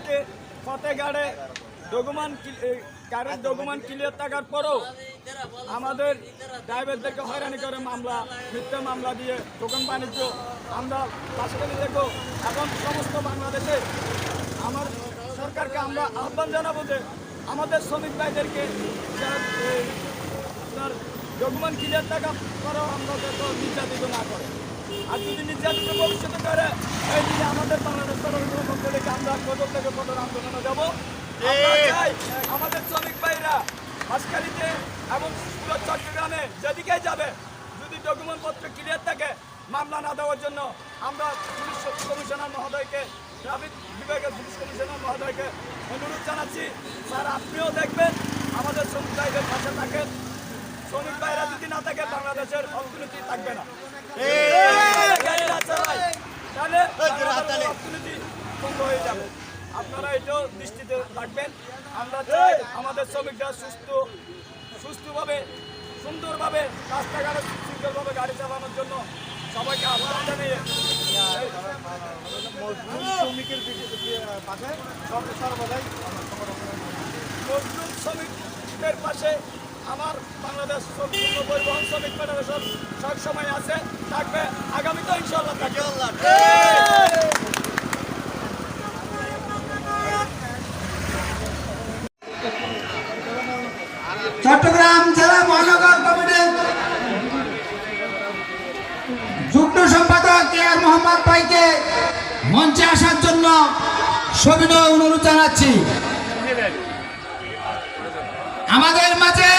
থেকে ফতেগাড়ে গাড়ির document clear থাকার পরও আমাদের ড্রাইভারদেরকে হয়রানি করে মামলা, মিথ্যা মামলা দিয়ে দোকান বাণিজ্য আমরা বাসকালি দেখো। এখন সমস্ত বাংলাদেশে আমার সরকারকে আমরা আহ্বান জানাবো যে আমাদের শ্রমিক ভাইদেরকে আপনার ডকুমেন্ট ক্লিয়ার থাকা করেও আমরা যত নির্যাতিত না করে, আর যদি নির্যাতিত ভবিষ্যতে করে এই দিকে আমাদের বাংলাদেশ সরকারের পক্ষ থেকে আমরা কঠোর থেকে কঠোর আন্দোলনে যাবো। আমাদের শ্রমিক ভাইরা বাসকালিতে এবং চট্টগ্রামে যেদিকে যাবে যদি ডকুমেন্টপত্র ক্লিয়ার থাকে মামলা না দেওয়ার জন্য আমরা পুলিশ কমিশনার মহোদয়কে, ট্রাফিক বিভাগের পুলিশ কমিশনার মহোদয়কে অনুরোধ জানাচ্ছি, স্যার আপনিও দেখবেন আমাদের শ্রমিক ভাইদের পাশে থাকেন। শ্রমিক ভাইরা যদি না থাকে বাংলাদেশের অর্থনীতি থাকবে না, তাহলে অর্থনীতি বন্ধ হয়ে যাবে। আপনারা এটাও দৃষ্টিতে রাখবেন। আমরা চাই আমাদের শ্রমিকরা সুস্থভাবে সুন্দরভাবে রাস্তাঘাটে সুন্দরভাবে গাড়ি চালানোর জন্য সবাইকে আহ্বান জানিয়ে শ্রমিকের পাশে সর্বদাই মজদুর শ্রমিকদের পাশে আমার বাংলাদেশ পরিবহন শ্রমিক ফেডারেশন সবসময় আছে, থাকবে, আগামীতেও ইনশাআল্লাহ থাকবে। চট্টগ্রাম জেলা মহানগর কমিটির যুগ্ম সম্পাদক কেআর মোহাম্মদ ভাইকে মঞ্চে আসার জন্য সবিনয় অনুরোধ জানাচ্ছি। আমাদের মাঝে